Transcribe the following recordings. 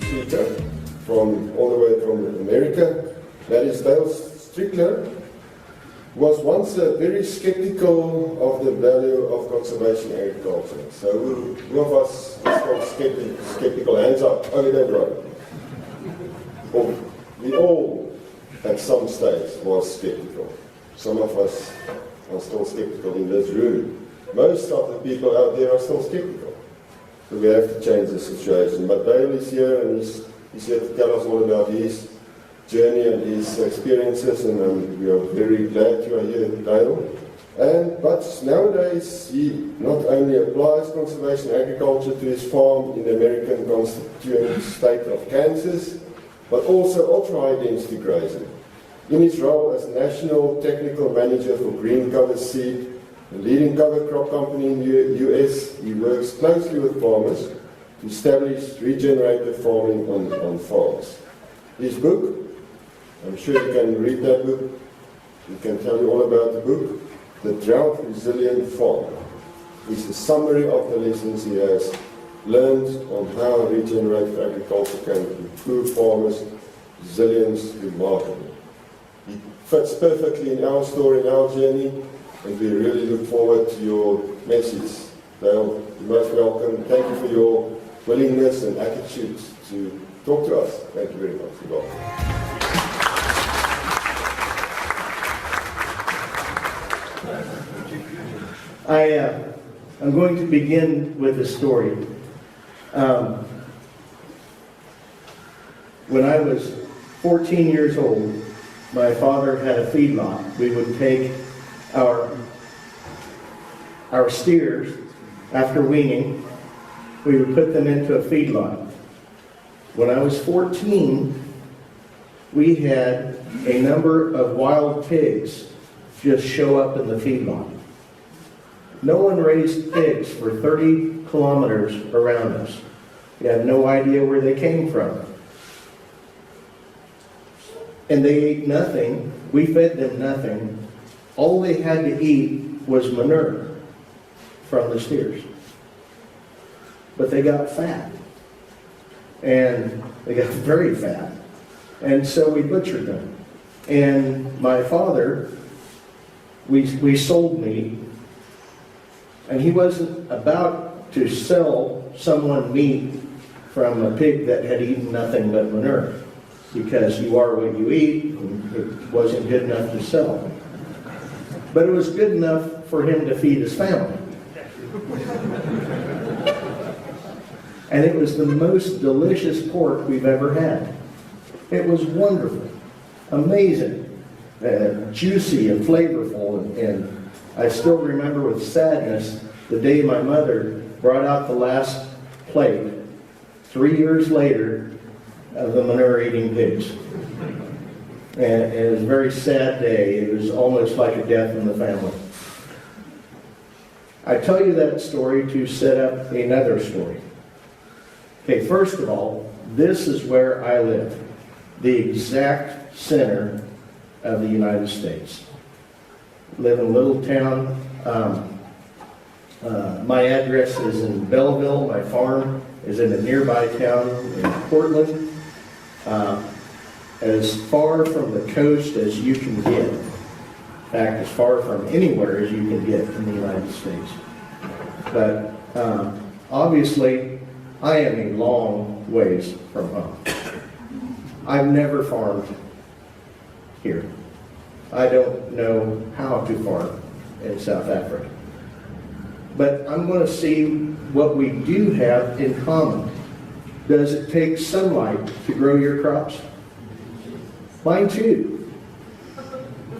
speaker from all the way from America. That is Deйл Stryckler, was once very skeptical of the value of conservation agriculture. So who of us is called skeptical? Hands up. Oh, they bro. We all, at some stage, was skeptical. Some of us are still skeptical in this room. Most of the people out there are still skeptical. So we have to change the situation. But Deйл is here, and he's here to tell us all about his journey and his experiences, and we are very glad you are here, Deйл. But nowadays, he not only applies conservation agriculture to his farm in the American constituent state of Kansas, but also ultra-high density grazing. In his role as National Technical Manager for Green Cover Seed, a leading cover crop company in the US, he works closely with farmers to establish regenerative farming on farms. His book, I'm sure you can read that book, he can tell you all about the book, The Drought Resilient Farm, is the summary of the lessons he has learned on how regenerative agriculture can improve farmers' resilience remarkably. He fits perfectly in our story, in our journey, and we really look forward to your message. Deйл, you're most welcome. Thank you for your willingness and attitude to talk to us. Thank you very much. You're welcome. I'm going to begin with a story. When I was 14 years old, my father had a feedlot. We would take our steers, after weaning, we would put them into a feedlot. When I was 14, we had a number of wild pigs just show up in the feedlot. No one raised pigs for 30 kilometers around us. We had no idea where they came from. And they ate nothing. We fed them nothing. All they had to eat was manure from the steers. But they got fat. And they got very fat. And so we butchered them. And my father, we sold meat. And he wasn't about to sell someone meat from a pig that had eaten nothing but manure, because you are what you eat, and it wasn't good enough to sell. But it was good enough for him to feed his family. And it was the most delicious pork we've ever had. It was wonderful, amazing, juicy and flavorful, and I still remember with sadness the day my mother brought out the last plate 3 years later of the manure-eating pigs. And it was a very sad day. It was almost like a death in the family. I tell you that story to set up another story. Okay, first of all, this is where I live, the exact center of the United States. Live in a little town. My address is in Belleville. My farm is in a nearby town in Portland. As far from the coast as you can get. In fact, as far from anywhere as you can get in the United States. But obviously, I am a long ways from home. I've never farmed here. I don't know how to farm in South Africa. But I'm going to see what we do have in common. Does it take sunlight to grow your crops? Mine too.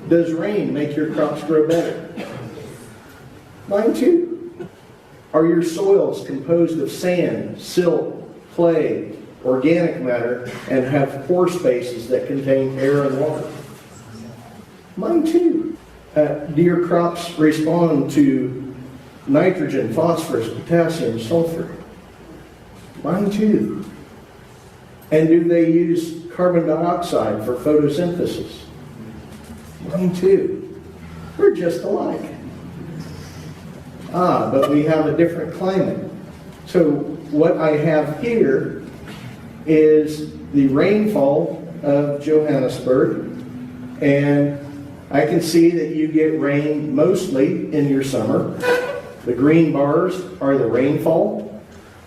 Does rain make your crops grow better? Mine too. Are your soils composed of sand, silt, clay, organic matter, and have pore spaces that contain air and water? Mine too. Do your crops respond to nitrogen, phosphorus, potassium, sulfur? Mine too. And do they use carbon dioxide for photosynthesis? Mine too. We're just alike. But we have a different climate. So what I have here is the rainfall of Johannesburg, and I can see that you get rain mostly in your summer. The green bars are the rainfall.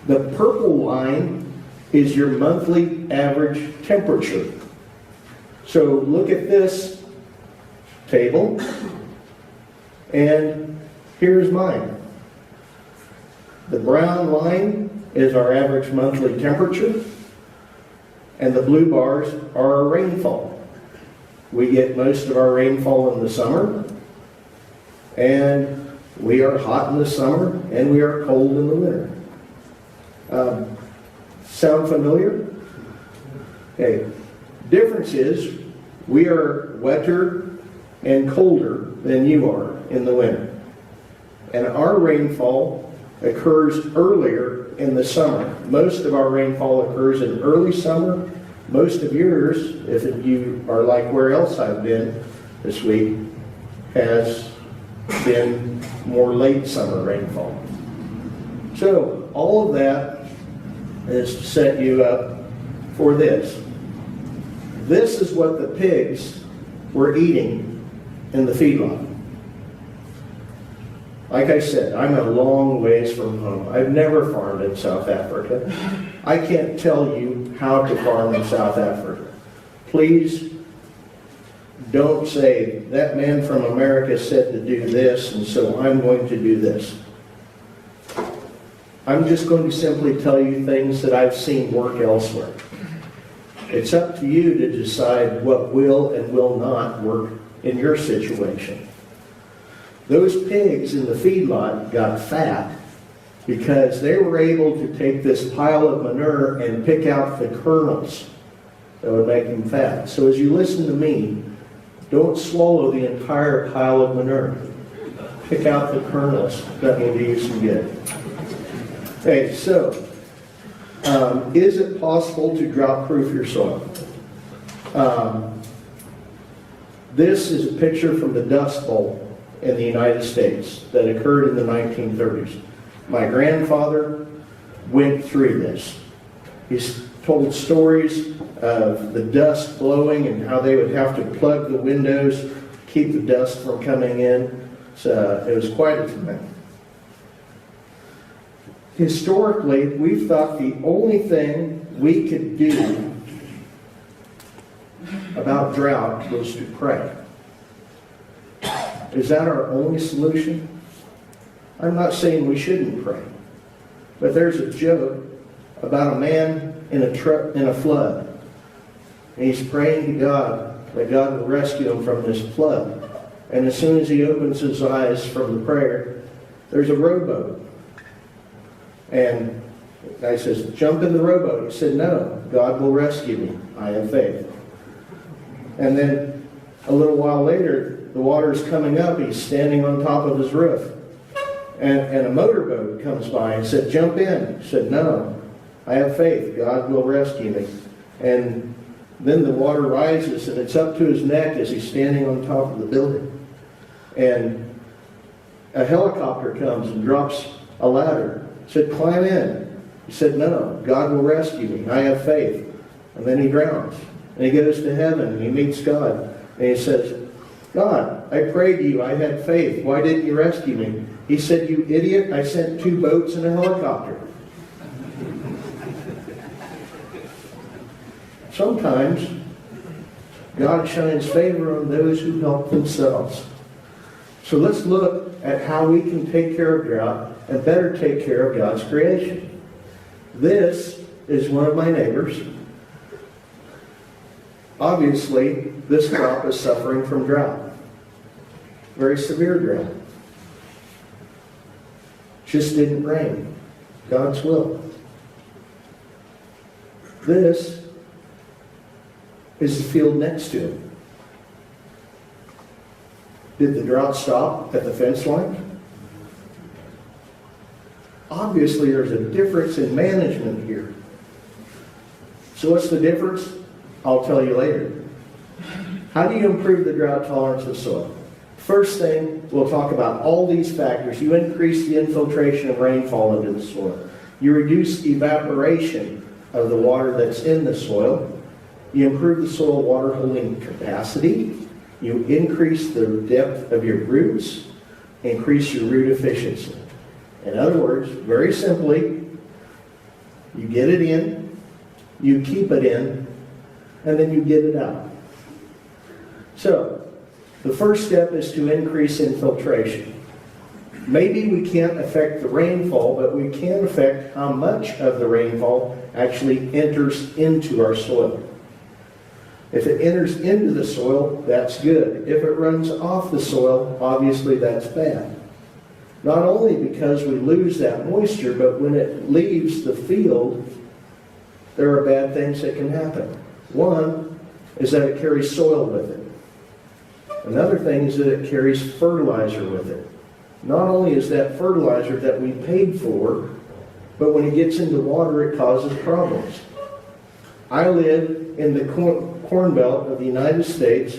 The purple line is your monthly average temperature. So look at this table, and here's mine. The brown line is our average monthly temperature, and the blue bars are our rainfall. We get most of our rainfall in the summer, and we are hot in the summer, and we are cold in the winter. Sound familiar? Okay. Difference is we are wetter and colder than you are in the winter. And our rainfall occurs earlier in the summer. Most of our rainfall occurs in early summer. Most of yours, if you are like where else I've been this week, has been more late summer rainfall. So all of that is to set you up for this. This is what the pigs were eating in the feedlot. Like I said, I'm a long ways from home. I've never farmed in South Africa. I can't tell you how to farm in South Africa. Please don't say, that man from America said to do this, and so I'm going to do this. I'm just going to simply tell you things that I've seen work elsewhere. It's up to you to decide what will and will not work in your situation. Those pigs in the feedlot got fat because they were able to take this pile of manure and pick out the kernels that would make them fat. So as you listen to me, don't swallow the entire pile of manure. Pick out the kernels. That will do you some good. Okay, so is it possible to drought-proof your soil? This is a picture from the Dust Bowl in the United States that occurred in the 1930s. My grandfather went through this. He's told stories of the dust blowing and how they would have to plug the windows to keep the dust from coming in. So it was quite a time. Historically, we've thought the only thing we could do about drought was to pray. Is that our only solution? I'm not saying we shouldn't pray, but there's a joke about a man in a flood, and he's praying to God that God will rescue him from this flood. And as soon as he opens his eyes from the prayer, there's a rowboat. And the guy says, jump in the rowboat. He said, no, God will rescue me. I have faith. And then a little while later, the water's coming up. He's standing on top of his roof. And a motorboat comes by and said, jump in. He said, no, I have faith. God will rescue me. And then the water rises and it's up to his neck as he's standing on top of the building. And a helicopter comes and drops a ladder. He said, climb in. He said, no, God will rescue me. I have faith. And then he drowns. And he goes to heaven and he meets God. And he says, God, I prayed to you. I had faith. Why didn't you rescue me? He said, you idiot, I sent 2 boats and a helicopter. Sometimes God shines favor on those who help themselves. So let's look at how we can take care of drought and better take care of God's creation. This is one of my neighbors. Obviously, this crop is suffering from drought. Very severe drought. Just didn't rain. God's will. This is the field next to it. Did the drought stop at the fence line? Obviously, there's a difference in management here. So what's the difference? I'll tell you later. How do you improve the drought tolerance of soil? First thing, we'll talk about all these factors. You increase the infiltration of rainfall into the soil. You reduce evaporation of the water that's in the soil. You improve the soil water holding capacity. You increase the depth of your roots, increase your root efficiency. In other words, very simply, you get it in, you keep it in, and then you get it out. So, the first step is to increase infiltration. Maybe we can't affect the rainfall, but we can affect how much of the rainfall actually enters into our soil. If it enters into the soil, that's good. If it runs off the soil, obviously that's bad. Not only because we lose that moisture, but when it leaves the field, there are bad things that can happen. One is that it carries soil with it. Another thing is that it carries fertilizer with it. Not only is that fertilizer that we paid for, but when it gets into water, it causes problems. I live in the Corn Belt of the United States,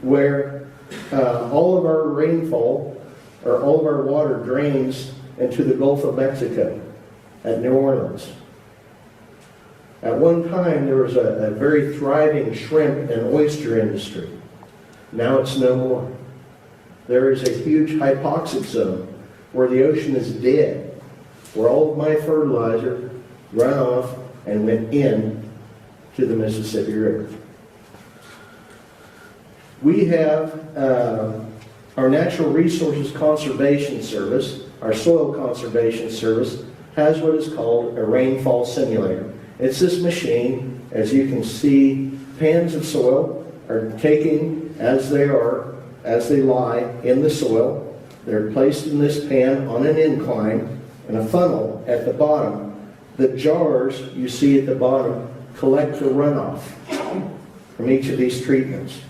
where all of our rainfall, or all of our water drains into the Gulf of Mexico at New Orleans. At one time, there was a very thriving shrimp and oyster industry. Now it's no more. There is a huge hypoxic zone where the ocean is dead, where all of my fertilizer ran off and went in to the Mississippi River. We have our Natural Resources Conservation Service, our Soil Conservation Service, has what is called a Rainfall Simulator. It's this machine, as you can see, pans of soil are taken as they lie in the soil. They're placed in this pan on an incline and a funnel at the bottom. The jars you see at the bottom collect the runoff from each of these treatments.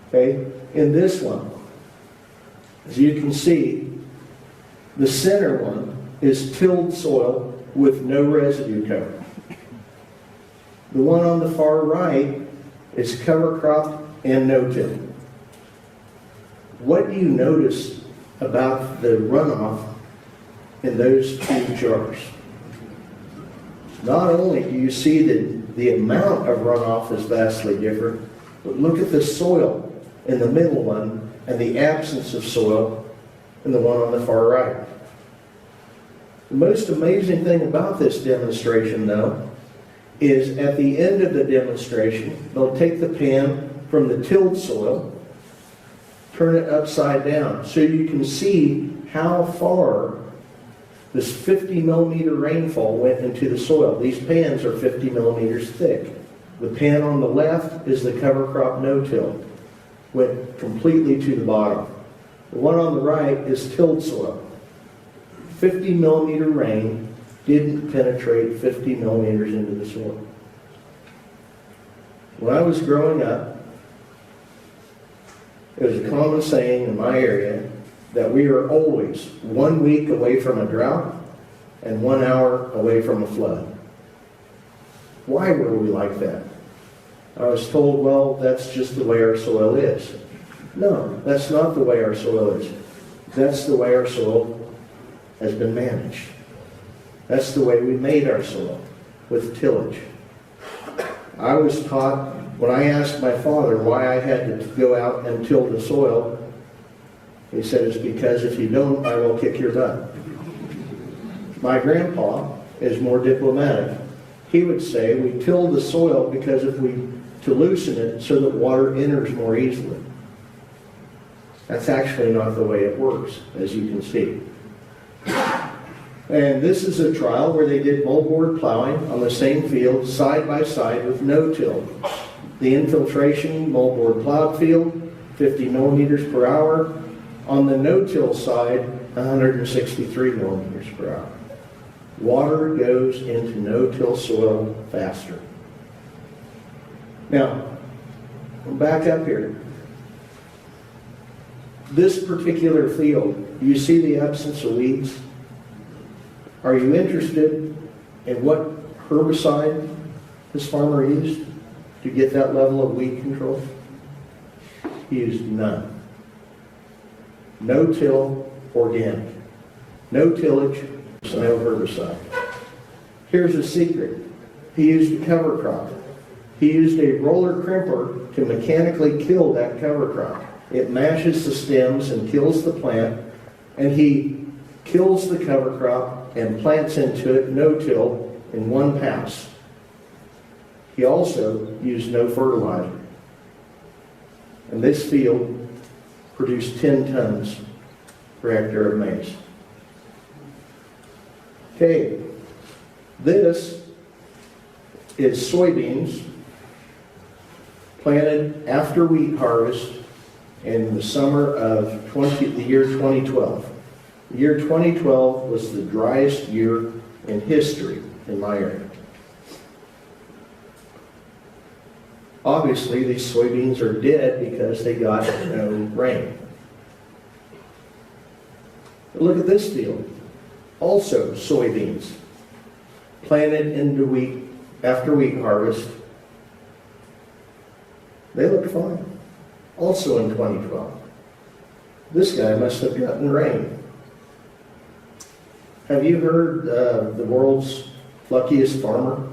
Okay? In this one, as you can see, the center one is tilled soil with no residue cover. The one on the far right is cover crop and no-till. What do you notice about the runoff in those two jars? Not only do you see that the amount of runoff is vastly different, but look at the soil in the middle one and the absence of soil in the one on the far right. The most amazing thing about this demonstration, though, is at the end of the demonstration, they'll take the pan from the tilled soil, turn it upside down, so you can see how far this 50 millimeter rainfall went into the soil. These pans are 50 millimeters thick. The pan on the left is the cover crop no-till. Went completely to the bottom. The one on the right is tilled soil. 50 millimeter rain didn't penetrate 50 millimeters into the soil. When I was growing up, it was a common saying in my area that we are always 1 week away from a drought and 1 hour away from a flood. Why were we like that? I was told, well, that's just the way our soil is. No, that's not the way our soil is. That's the way our soil has been managed. That's the way we made our soil, with tillage. I was taught, when I asked my father why I had to go out and till the soil, he said, it's because if you don't, I will kick your butt. My grandpa is more diplomatic. He would say, we till the soil because to loosen it so that water enters more easily. That's actually not the way it works, as you can see. And this is a trial where they did moldboard plowing on the same field, side by side with no-till. The infiltration moldboard plowed field, 50 millimeters per hour. On the no-till side, 163 millimeters per hour. Water goes into no-till soil faster. Now, back up here. This particular field, do you see the absence of weeds? Are you interested in what herbicide this farmer used to get that level of weed control? He used none. No-till, organic. No tillage, no herbicide. Here's a secret. He used a cover crop. He used a roller crimper to mechanically kill that cover crop. It mashes the stems and kills the plant, and he kills the cover crop and plants into it no-till in one pass. He also used no fertilizer. And this field produced 10 tons per hectare of maize. Okay, this is soybeans planted after wheat harvest in the summer of the year 2012. The year 2012 was the driest year in history in my area. Obviously, these soybeans are dead because they got no rain. But look at this field. Also soybeans planted into wheat after wheat harvest. They look fine. Also in 2012. This guy must have gotten rain. Have you heard the world's luckiest farmer?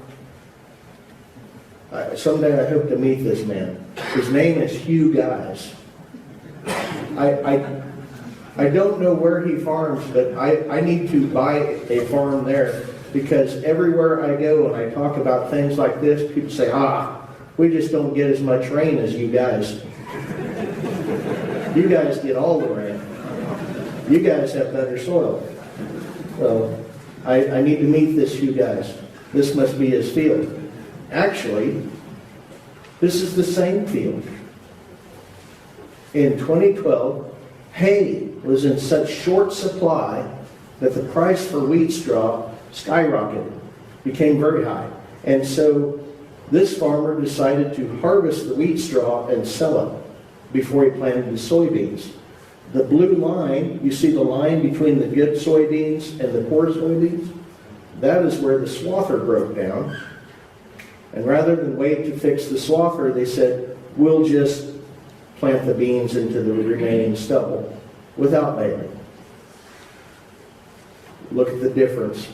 Someday I hope to meet this man. His name is Hugh Guys. I don't know where he farms, but I need to buy a farm there, because everywhere I go and I talk about things like this, people say, we just don't get as much rain as you guys. You guys get all the rain. You guys have better soil. So I need to meet this Hugh Guys. This must be his field. Actually, this is the same field. In 2012, hay was in such short supply that the price for wheat straw skyrocketed, became very high. And so this farmer decided to harvest the wheat straw and sell it before he planted the soybeans. The blue line, you see the line between the good soybeans and the poor soybeans? That is where the swather broke down. And rather than wait to fix the swather, they said, we'll just plant the beans into the remaining stubble without baling. Look at the difference.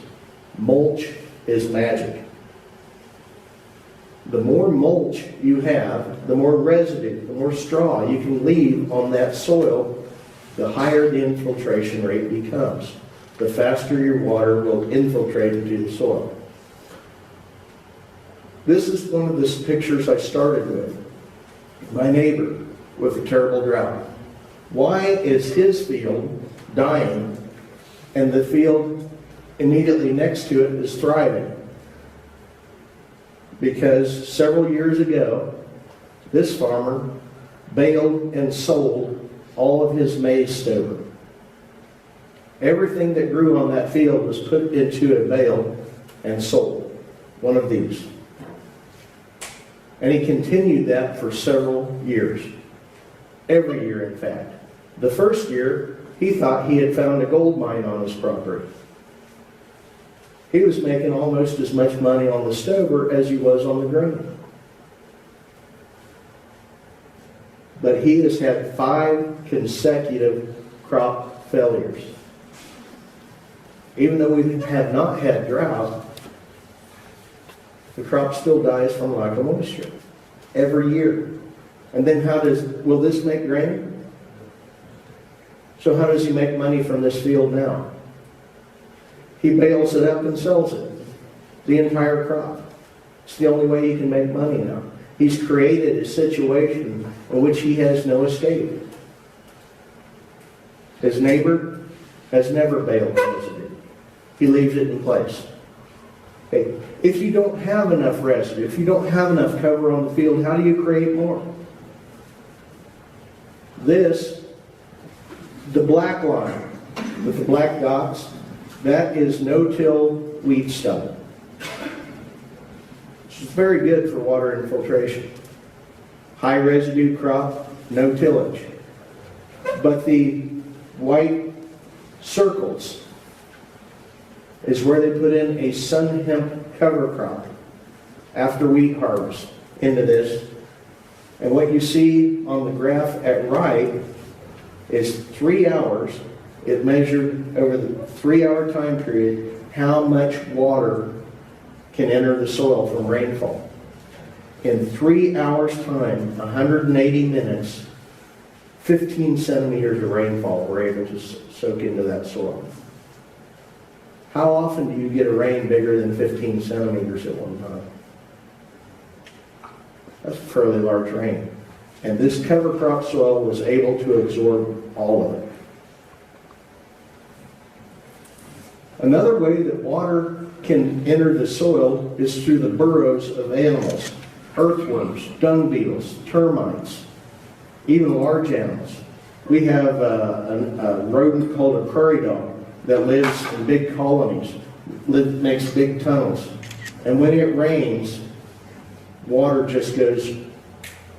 Mulch is magic. The more mulch you have, the more residue, the more straw you can leave on that soil, the higher the infiltration rate becomes. The faster your water will infiltrate into the soil. This is one of the pictures I started with. My neighbor with a terrible drought. Why is his field dying and the field immediately next to it is thriving? Because several years ago, this farmer baled and sold all of his maize stover. Everything that grew on that field was put into a bale and sold. One of these. And he continued that for several years. Every year, in fact. The first year, he thought he had found a gold mine on his property. He was making almost as much money on the stover as he was on the grain. But he has had 5 consecutive crop failures. Even though we have not had drought, the crop still dies from lack of moisture every year. And then will this make grain? So how does he make money from this field now? He bales it up and sells it, the entire crop. It's the only way he can make money now. He's created a situation in which he has no escape. His neighbor has never baled residue. He leaves it in place. Okay. If you don't have enough residue, if you don't have enough cover on the field, how do you create more? This, the black line with the black dots, that is no-till wheat stubble. It's very good for water infiltration. High residue crop, no tillage. But the white circles is where they put in a sun hemp cover crop after wheat harvest into this. And what you see on the graph at right is 3 hours. It measured over the 3-hour time period how much water can enter the soil from rainfall. In 3 hours' time, 180 minutes, 15 centimeters of rainfall were able to soak into that soil. How often do you get a rain bigger than 15 centimeters at one time? That's a fairly large rain. And this cover crop soil was able to absorb all of it. Another way that water can enter the soil is through the burrows of animals, earthworms, dung beetles, termites, even large animals. We have a rodent called a prairie dog that lives in big colonies, makes big tunnels. And when it rains, water just goes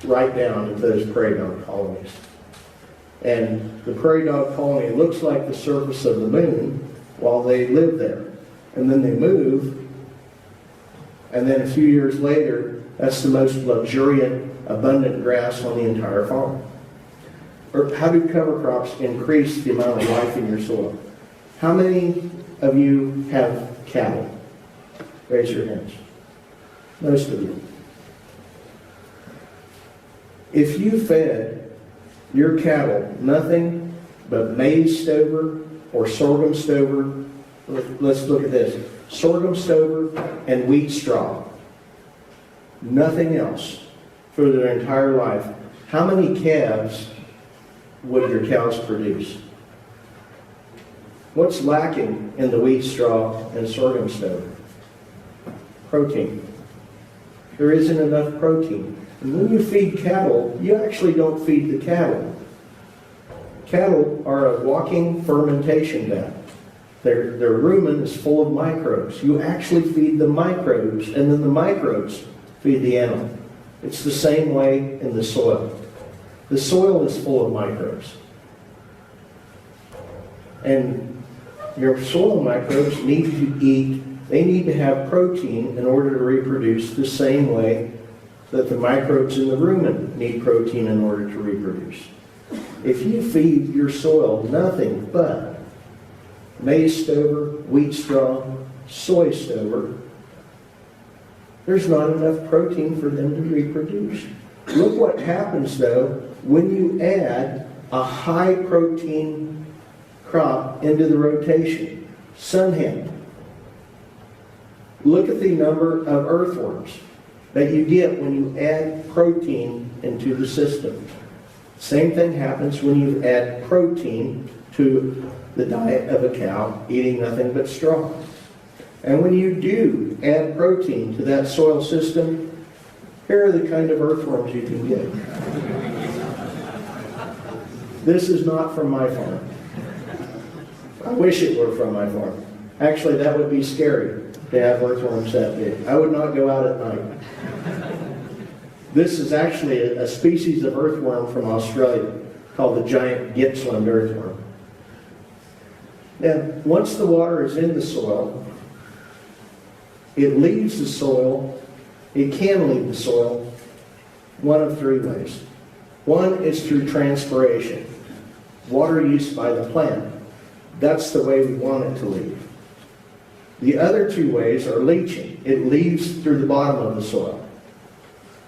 right down into those prairie dog colonies. And the prairie dog colony looks like the surface of the moon while they live there. And then they move, and then a few years later, that's the most luxuriant, abundant grass on the entire farm. Or how do cover crops increase the amount of life in your soil? How many of you have cattle? Raise your hands. Most of you. If you fed your cattle nothing but maize stover or sorghum stover, let's look at this, sorghum stover and wheat straw, nothing else for their entire life, how many calves would your cows produce? What's lacking in the wheat straw and sorghum stover? Protein. There isn't enough protein. And when you feed cattle, you actually don't feed the cattle. Cattle are a walking fermentation vat. Their rumen is full of microbes. You actually feed the microbes, and then the microbes feed the animal. It's the same way in the soil. The soil is full of microbes. And your soil microbes need to eat, they need to have protein in order to reproduce the same way that the microbes in the rumen need protein in order to reproduce. If you feed your soil nothing but maize stover, wheat straw, soy stover, there's not enough protein for them to reproduce. Look what happens though when you add a high protein crop into the rotation. Sunhand. Look at the number of earthworms that you get when you add protein into the system. Same thing happens when you add protein to the diet of a cow eating nothing but straw. And when you do add protein to that soil system, here are the kind of earthworms you can get. This is not from my farm. I wish it were from my farm. Actually, that would be scary to have earthworms that big. I would not go out at night. This is actually a species of earthworm from Australia called the giant Gippsland earthworm. Now, once the water is in the soil, it leaves the soil, it can leave the soil one of three ways. One is through transpiration, water use by the plant. That's the way we want it to leave. The other two ways are leaching. It leaves through the bottom of the soil.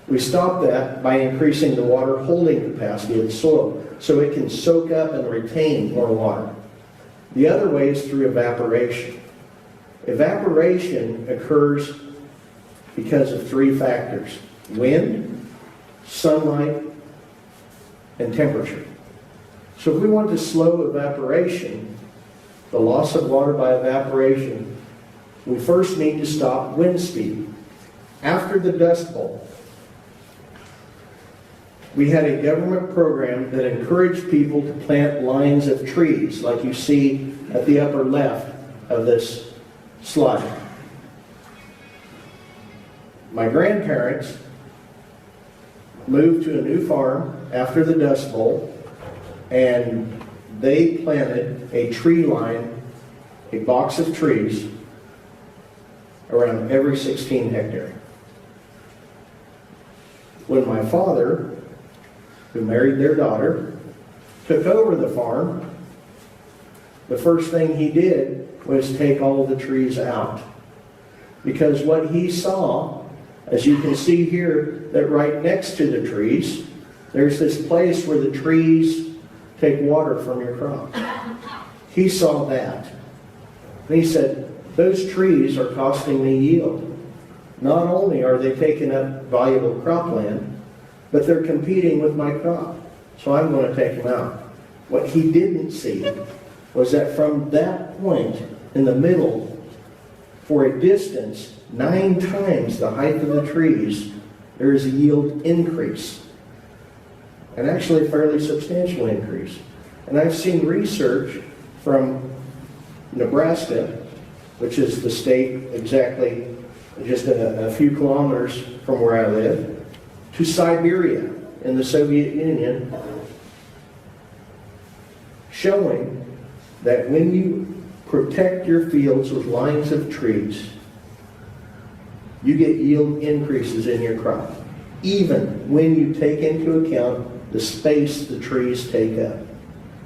We stop that by increasing the water holding capacity of the soil so it can soak up and retain more water. The other way is through evaporation. Evaporation occurs because of three factors: wind, sunlight, and temperature. So if we want to slow evaporation, the loss of water by evaporation, we first need to stop wind speed. After the Dust Bowl, we had a government program that encouraged people to plant lines of trees, like you see at the upper left of this slide. My grandparents moved to a new farm after the Dust Bowl, and they planted a tree line, a box of trees, around every 16 hectare. When my father, who married their daughter, took over the farm, the first thing he did was take all of the trees out. Because what he saw, as you can see here, that right next to the trees, there's this place where the trees take water from your crop. He saw that. And he said, those trees are costing me yield. Not only are they taking up valuable cropland, but they're competing with my crop. So I'm going to take them out. What he didn't see was that from that point in the middle, for a distance 9 times the height of the trees, there is a yield increase. And actually a fairly substantial increase. And I've seen research from Nebraska, which is the state exactly just a few kilometers from where I live, to Siberia in the Soviet Union, showing that when you protect your fields with lines of trees, you get yield increases in your crop, even when you take into account the space the trees take up.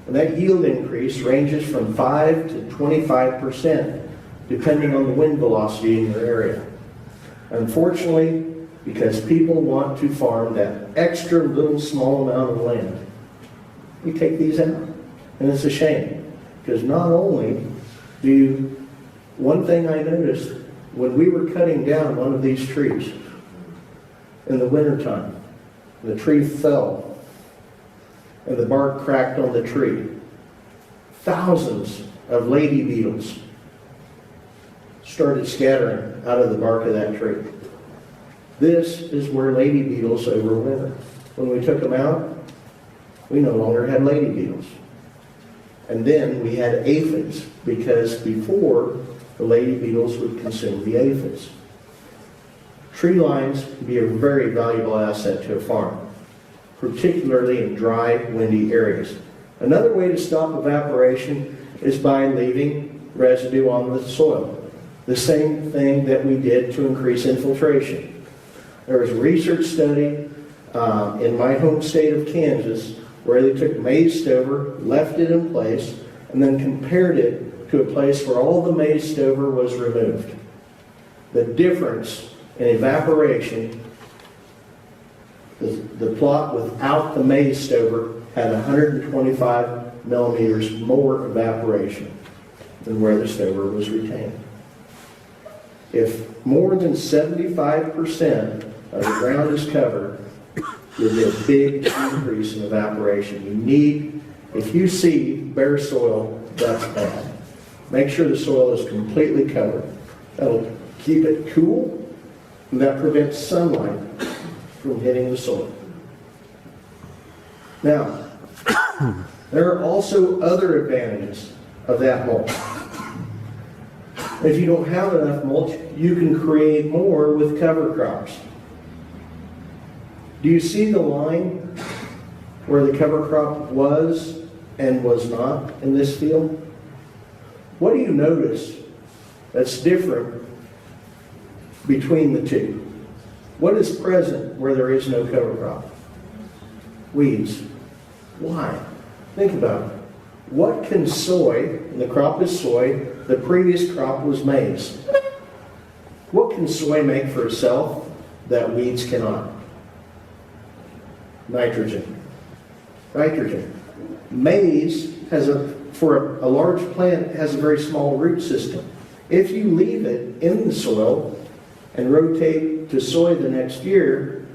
And that yield increase ranges from 5 to 25%, depending on the wind velocity in your area. Unfortunately, because people want to farm that extra little small amount of land, we take these out. And it's a shame, because not only do you, one thing I noticed, when we were cutting down one of these trees in the wintertime, the tree fell and the bark cracked on the tree. Thousands of lady beetles started scattering out of the bark of that tree. This is where lady beetles overwinter. When we took them out, we no longer had lady beetles. And then we had aphids, because before, the lady beetles would consume the aphids. Tree lines can be a very valuable asset to a farm, particularly in dry, windy areas. Another way to stop evaporation is by leaving residue on the soil. The same thing that we did to increase infiltration. There was a research study in my home state of Kansas where they took maize stover, left it in place, and then compared it to a place where all the maize stover was removed. The difference in evaporation, the plot without the maize stover had 125 millimeters more evaporation than where the stover was retained. If more than 75% of the ground is covered, you'll get a big increase in evaporation. You need, if you see bare soil, that's bad. Make sure the soil is completely covered. That'll keep it cool, and that prevents sunlight from hitting the soil. Now, there are also other advantages of that mulch. If you don't have enough mulch, you can create more with cover crops. Do you see the line where the cover crop was and was not in this field? What do you notice that's different between the two? What is present where there is no cover crop? Weeds. Why? Think about it. What can soy, and the crop is soy, the previous crop was maize. What can soy make for itself that weeds cannot? Nitrogen. Nitrogen. Maize has for a large plant, has a very small root system. If you leave it in the soil and rotate to soy the next year,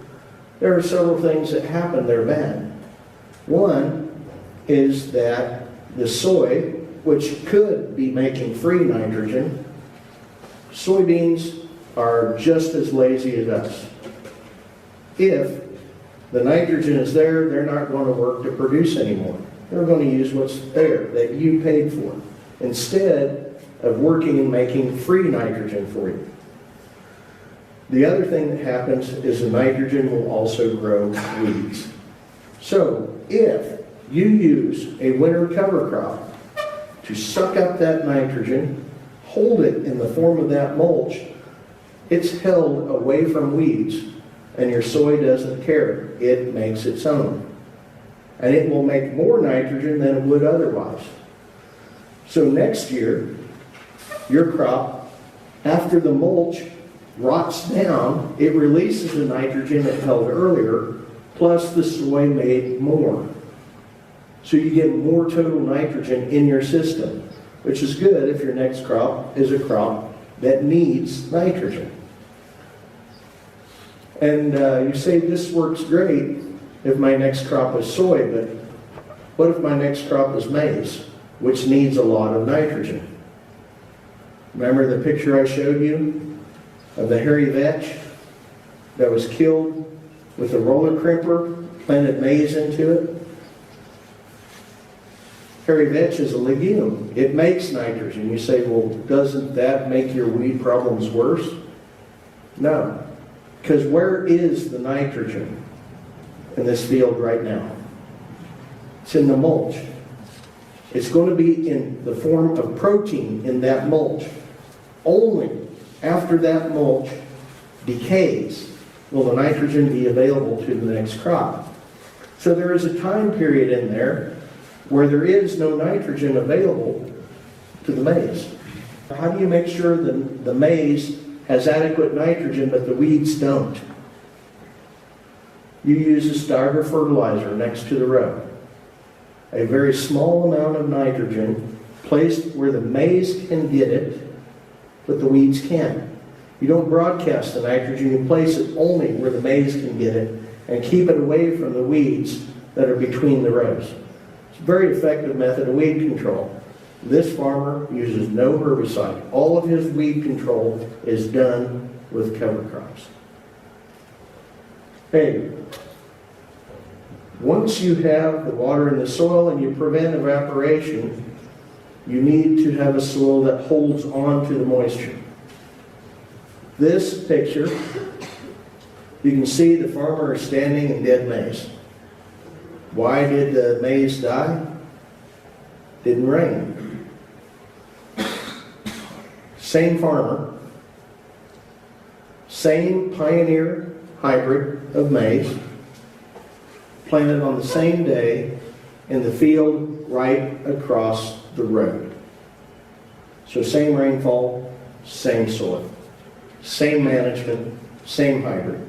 there are several things that happen that are bad. One is that the soy, which could be making free nitrogen, soybeans are just as lazy as us. If the nitrogen is there, they're not going to work to produce anymore. They're going to use what's there that you paid for, instead of working and making free nitrogen for you. The other thing that happens is the nitrogen will also grow weeds. So if you use a winter cover crop to suck up that nitrogen, hold it in the form of that mulch, it's held away from weeds, and your soy doesn't care. It makes its own. And it will make more nitrogen than it would otherwise. So next year, your crop After the mulch rots down, it releases the nitrogen it held earlier, plus the soy made more. So you get more total nitrogen in your system, which is good if your next crop is a crop that needs nitrogen. And you say, this works great if my next crop is soy, but what if my next crop is maize, which needs a lot of nitrogen? Remember the picture I showed you of the hairy vetch that was killed with a roller crimper, planted maize into it? Hairy vetch is a legume. It makes nitrogen. You say, well, doesn't that make your weed problems worse? No. Because where is the nitrogen in this field right now? It's in the mulch. It's going to be in the form of protein in that mulch. Only after that mulch decays will the nitrogen be available to the next crop. So there is a time period in there where there is no nitrogen available to the maize. How do you make sure the maize has adequate nitrogen but the weeds don't? You use a starter fertilizer next to the row. A very small amount of nitrogen placed where the maize can get it, but the weeds can't. You don't broadcast the nitrogen, you place it only where the maize can get it and keep it away from the weeds that are between the rows. It's a very effective method of weed control. This farmer uses no herbicide. All of his weed control is done with cover crops. Hey, once you have the water in the soil and you prevent evaporation, you need to have a soil that holds on to the moisture. This picture, you can see the farmer is standing in dead maize. Why did the maize die? Didn't rain. Same farmer, same Pioneer hybrid of maize, planted on the same day in the field right across the road. So same rainfall, same soil, same management, same hybrid,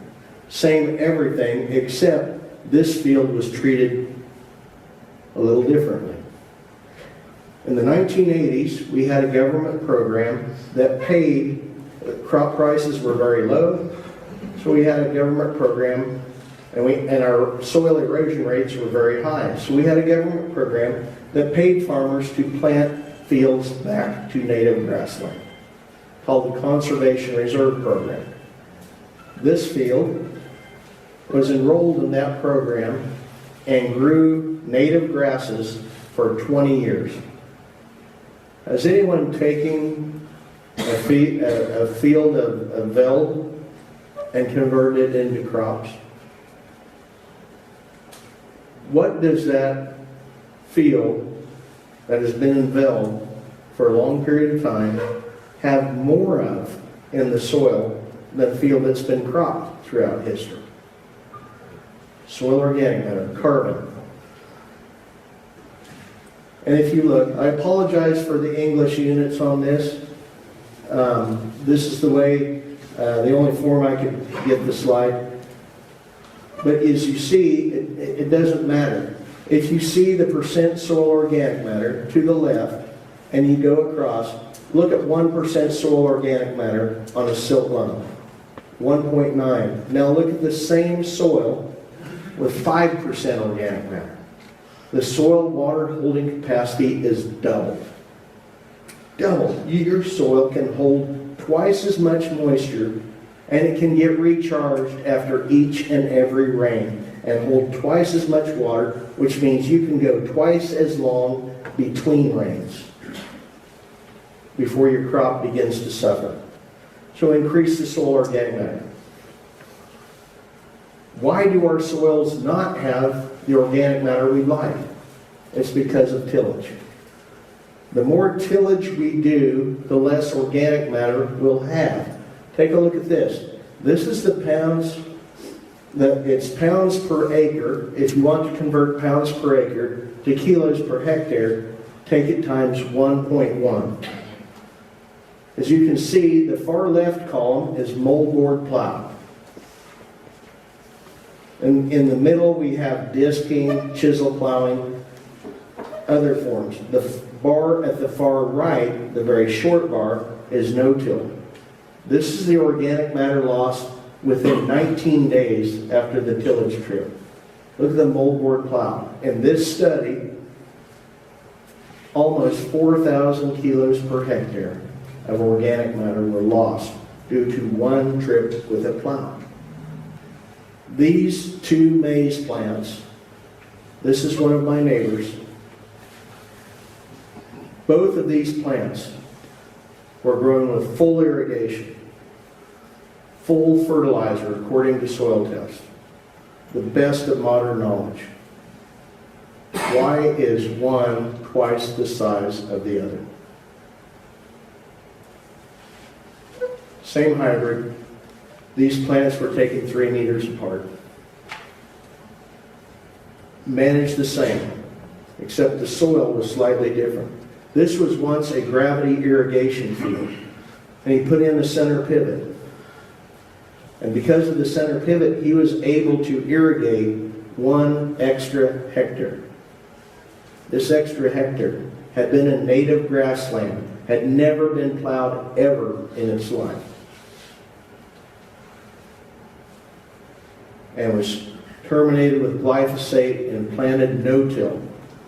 same everything, except this field was treated a little differently. In the 1980s, we had a government program that paid, crop prices were very low, so we had a government program, and our soil erosion rates were very high. So we had a government program that paid farmers to plant fields back to native grassland, called the Conservation Reserve Program. This field was enrolled in that program and grew native grasses for 20 years. Has anyone taken a field of veld and converted it into crops? What does that field that has been in veld for a long period of time have more of in the soil than a field that's been cropped throughout history? Soil organic matter, carbon. And if you look, I apologize for the English units on this. This is the way, the only form I could get the slide. But as you see, it doesn't matter. If you see the percent soil organic matter to the left, and you go across, look at 1% soil organic matter on a silt loam. 1.9. Now look at the same soil with 5% organic matter. The soil water holding capacity is doubled. Doubled. Your soil can hold twice as much moisture, and it can get recharged after each and every rain and hold twice as much water, which means you can go twice as long between rains before your crop begins to suffer. So increase the soil organic matter. Why do our soils not have the organic matter we like? It's because of tillage. The more tillage we do, the less organic matter we'll have. Take a look at this. This is the pounds, it's pounds per acre. If you want to convert pounds per acre to kilos per hectare, take it times 1.1. As you can see, the far left column is moldboard plow. And in the middle, we have disking, chisel plowing, other forms. The bar at the far right, the very short bar, is no till. This is the organic matter lost within 19 days after the tillage trip. Look at the moldboard plow. In this study, almost 4,000 kilos per hectare of organic matter were lost due to one trip with a plow. These two maize plants, this is one of my neighbors. Both of these plants were grown with full irrigation, full fertilizer according to soil tests, the best of modern knowledge. Why is one twice the size of the other? Same hybrid. These plants were taken 3 meters apart. Managed the same, except the soil was slightly different. This was once a gravity irrigation field, and he put in a center pivot. And because of the center pivot, he was able to irrigate 1 extra hectare. This extra hectare had been a native grassland, had never been plowed ever in its life, and was terminated with glyphosate and planted no-till.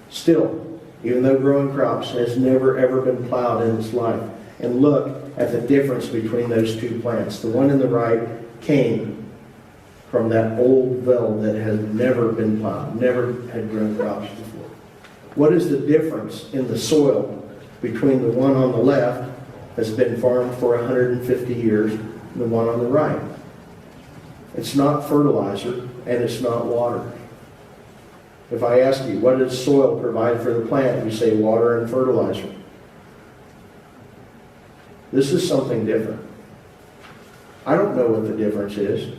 Still, even though growing crops, has never ever been plowed in its life. And look at the difference between those two plants. The one in the right came from that old veld that had never been plowed, never had grown crops before. What is the difference in the soil between the one on the left, that's been farmed for 150 years, and the one on the right? It's not fertilizer, and it's not water. If I ask you, what does soil provide for the plant? You say water and fertilizer. This is something different. I don't know what the difference is.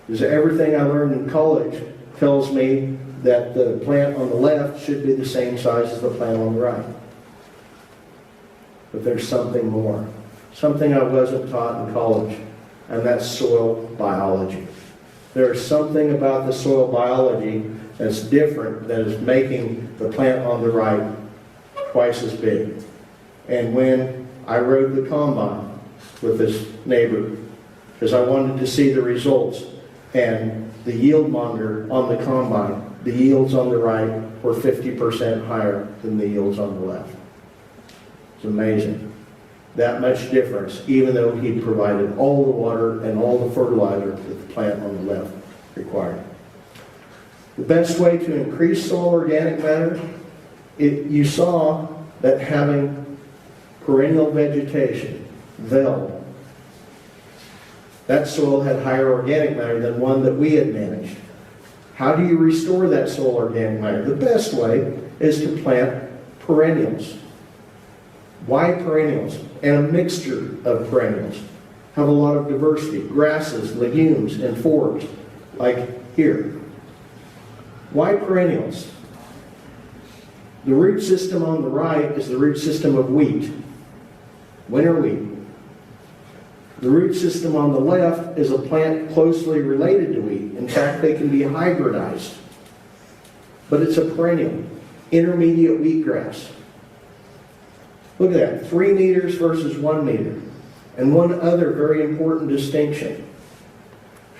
Because everything I learned in college tells me that the plant on the left should be the same size as the plant on the right. But there's something more. Something I wasn't taught in college, and that's soil biology. There's something about the soil biology that's different, that is making the plant on the right twice as big. And when I rode the combine with this neighbor, because I wanted to see the results, and the yield monitor on the combine, the yields on the right were 50% higher than the yields on the left. It's amazing. That much difference, even though he provided all the water and all the fertilizer that the plant on the left required. The best way to increase soil organic matter, you saw that having perennial vegetation, veld, that soil had higher organic matter than one that we had managed. How do you restore that soil organic matter? The best way is to plant perennials. Why perennials? And a mixture of perennials. Have a lot of diversity. Grasses, legumes, and forbs, like here. Why perennials? The root system on the right is the root system of wheat, winter wheat. The root system on the left is a plant closely related to wheat. In fact, they can be hybridized. But it's a perennial, intermediate wheatgrass. Look at that, 3 meters versus 1 meter. And one other very important distinction.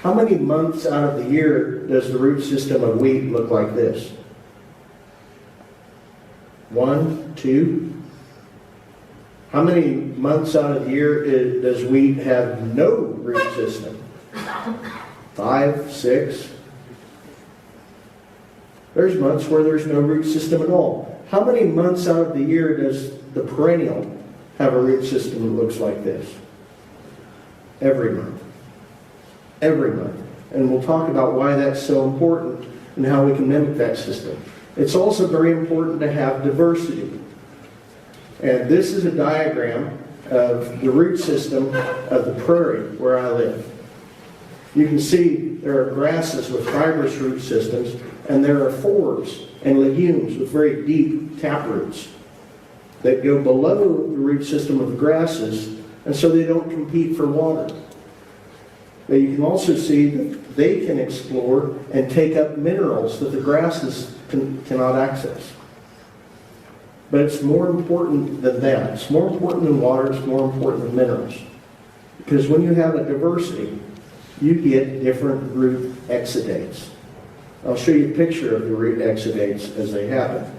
How many months out of the year does the root system of wheat look like this? 1, 2. How many months out of the year does wheat have no root system? 5, 6. There's months where there's no root system at all. How many months out of the year does the perennial have a root system that looks like this? Every month. Every month. And we'll talk about why that's so important and how we can mimic that system. It's also very important to have diversity. And this is a diagram of the root system of the prairie where I live. You can see there are grasses with fibrous root systems, and there are forbs and legumes with very deep tap roots. that go below the root system of the grasses, and so they don't compete for water. But you can also see that they can explore and take up minerals that the grasses cannot access. But it's more important than that. It's more important than water, it's more important than minerals. Because when you have a diversity, you get different root exudates. I'll show you a picture of the root exudates as they happen.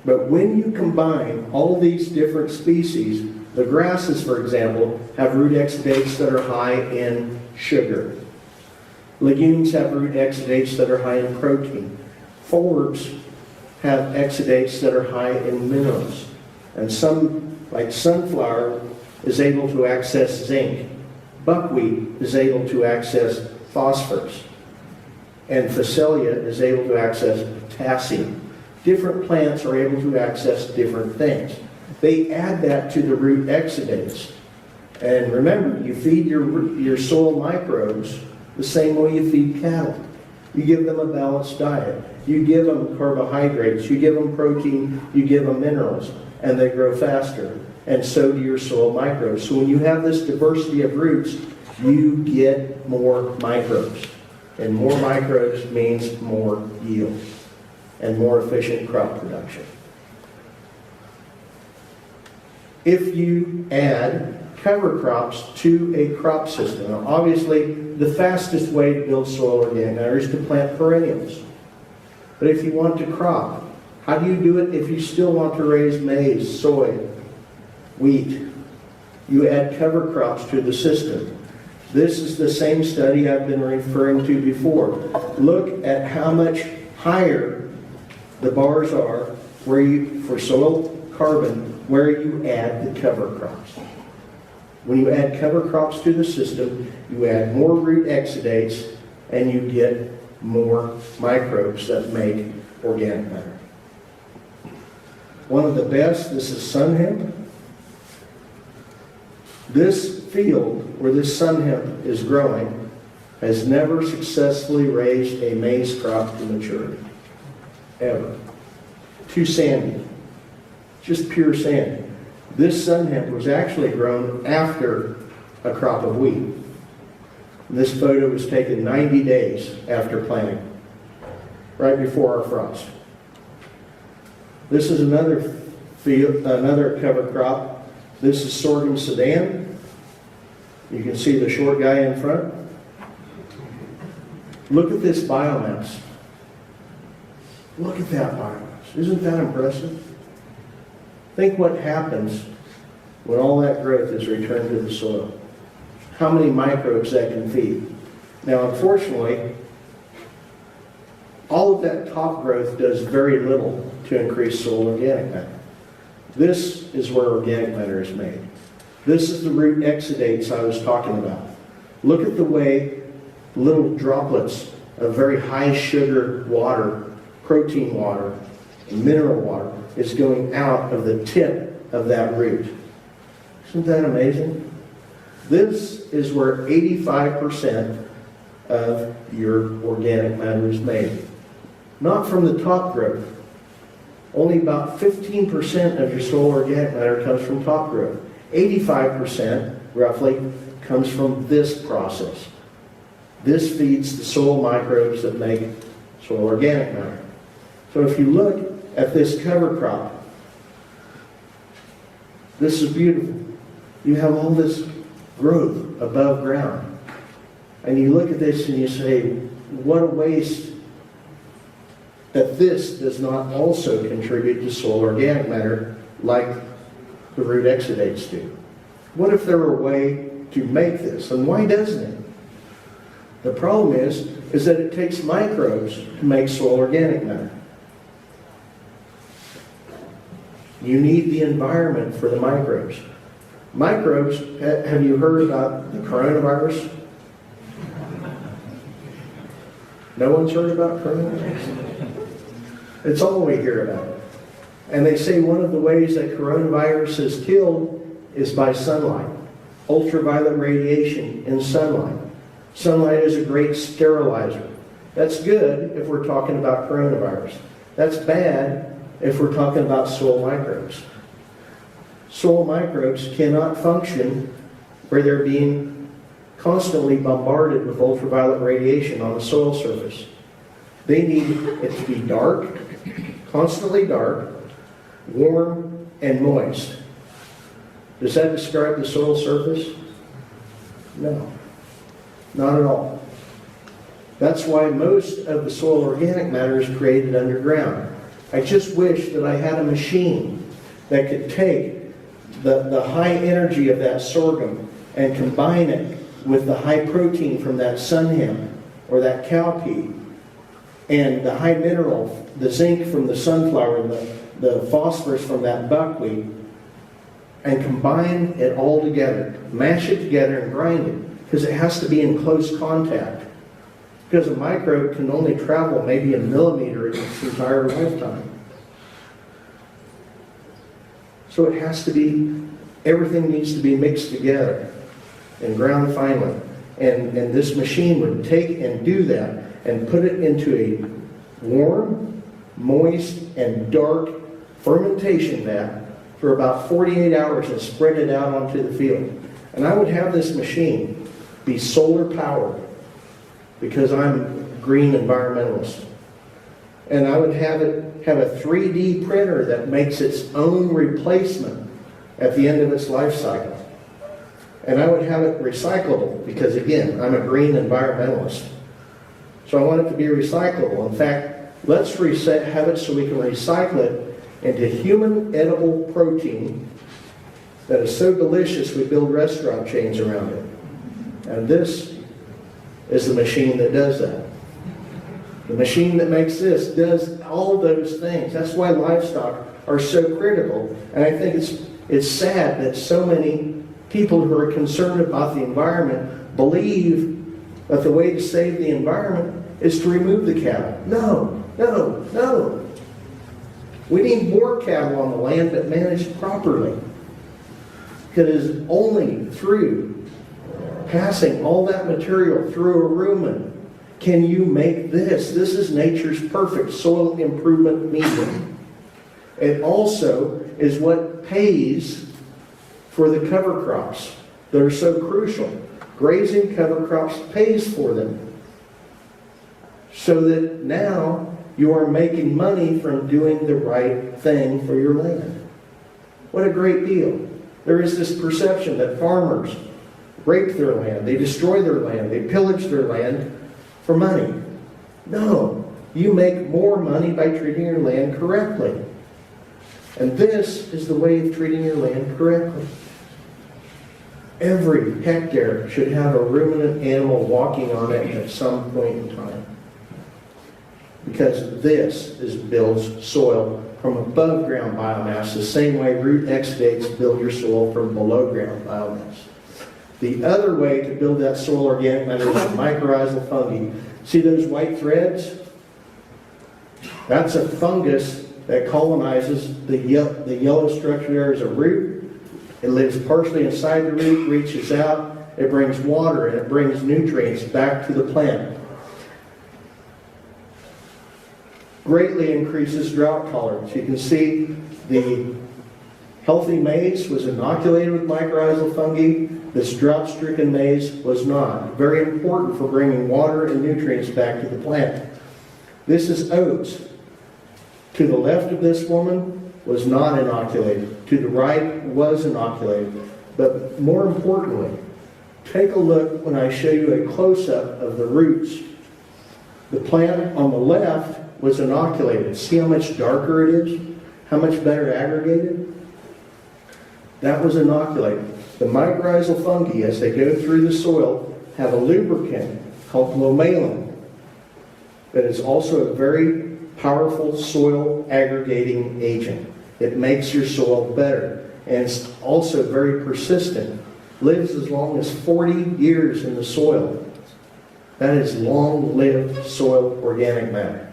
But when you combine all these different species, the grasses, for example, have root exudates that are high in sugar. Legumes have root exudates that are high in protein. Forbs have exudates that are high in minerals. And some, like sunflower, is able to access zinc. Buckwheat is able to access phosphorus. And Phacelia is able to access potassium. Different plants are able to access different things. They add that to the root exudates. And remember, you feed your soil microbes the same way you feed cattle. You give them a balanced diet. You give them carbohydrates, you give them protein, you give them minerals, and they grow faster. And so do your soil microbes. So when you have this diversity of roots, you get more microbes. And more microbes means more yield and more efficient crop production. If you add cover crops to a crop system, now obviously the fastest way to build soil organic matter is to plant perennials. But if you want to crop, how do you do it if you still want to raise maize, soy, wheat? You add cover crops to the system. This is the same study I've been referring to before. Look at how much higher the bars are for soil carbon where you add the cover crops. When you add cover crops to the system, you add more root exudates and you get more microbes that make organic matter. One of the best, this is sun hemp. This field where this sun hemp is growing has never successfully raised a maize crop to maturity. Ever. Too sandy. Just pure sand. This sun hemp was actually grown after a crop of wheat. This photo was taken 90 days after planting, right before our frost. This is another field, another cover crop. This is sorghum Sudan. You can see the short guy in front. Look at this biomass. Look at that biomass. Isn't that impressive? Think what happens when all that growth is returned to the soil. How many microbes that can feed. Now, unfortunately, all of that top growth does very little to increase soil organic matter. This is where organic matter is made. This is the root exudates I was talking about. Look at the way little droplets of very high sugar water, protein water, and mineral water is going out of the tip of that root. Isn't that amazing? This is where 85% of your organic matter is made. Not from the top growth. Only about 15% of your soil organic matter comes from top growth. 85%, roughly, comes from this process. This feeds the soil microbes that make soil organic matter. So if you look at this cover crop, this is beautiful. You have all this growth above ground. And you look at this and you say, what a waste that this does not also contribute to soil organic matter like the root exudates do. What if there were a way to make this? And why doesn't it? The problem is that it takes microbes to make soil organic matter. You need the environment for the microbes. Microbes, have you heard about the coronavirus? No one's heard about coronavirus? It's all we hear about. And they say one of the ways that coronavirus is killed is by sunlight. Ultraviolet radiation in sunlight. Sunlight is a great sterilizer. That's good if we're talking about coronavirus. That's bad if we're talking about soil microbes. Soil microbes cannot function where they're being constantly bombarded with ultraviolet radiation on the soil surface. They need it to be dark, constantly dark, warm, and moist. Does that describe the soil surface? No, not at all. That's why most of the soil organic matter is created underground. I just wish that I had a machine that could take the high energy of that sorghum and combine it with the high protein from that sun hemp or that cowpea and the high mineral, the zinc from the sunflower, the phosphorus from that buckwheat, and combine it all together, mash it together and grind it, because it has to be in close contact. Because a microbe can only travel maybe a millimeter in its entire lifetime. So it has to be, everything needs to be mixed together and ground finely. And this machine would take and do that and put it into a warm, moist, and dark fermentation vat for about 48 hours and spread it out onto the field. And I would have this machine be solar powered because I'm a green environmentalist. And I would have it have a 3D printer that makes its own replacement at the end of its life cycle. And I would have it recyclable because, again, I'm a green environmentalist. So I want it to be recyclable. In fact, let's have it so we can recycle it into human edible protein that is so delicious we build restaurant chains around it. And this is the machine that does that. The machine that makes this does all those things. That's why livestock are so critical. And I think it's sad that so many people who are concerned about the environment believe that the way to save the environment is to remove the cattle. No, no, no. We need more cattle on the land, but managed properly. It is only through passing all that material through a rumen can you make this. This is nature's perfect soil improvement medium. It also is what pays for the cover crops that are so crucial. Grazing cover crops pays for them. So that now you are making money from doing the right thing for your land. What a great deal. There is this perception that farmers rape their land, they destroy their land, they pillage their land for money. No, you make more money by treating your land correctly. And this is the way of treating your land correctly. Every hectare should have a ruminant animal walking on it at some point in time. Because this builds soil from above ground biomass the same way root exudates build your soil from below ground biomass. The other way to build that soil organic matter is mycorrhizal fungi. See those white threads? That's a fungus that colonizes the yellow structure there as a root. It lives partially inside the root, reaches out, it brings water and it brings nutrients back to the plant. Greatly increases drought tolerance. You can see the healthy maize was inoculated with mycorrhizal fungi. This drought-stricken maize was not. Very important for bringing water and nutrients back to the plant. This is oats. To the left of this woman was not inoculated. To the right was inoculated. But more importantly, take a look when I show you a close-up of the roots. The plant on the left was inoculated. See how much darker it is? How much better aggregated? That was inoculated. The mycorrhizal fungi, as they go through the soil, have a lubricant called glomalin that is also a very powerful soil aggregating agent. It makes your soil better. And it's also very persistent. Lives as long as 40 years in the soil. That is long-lived soil organic matter.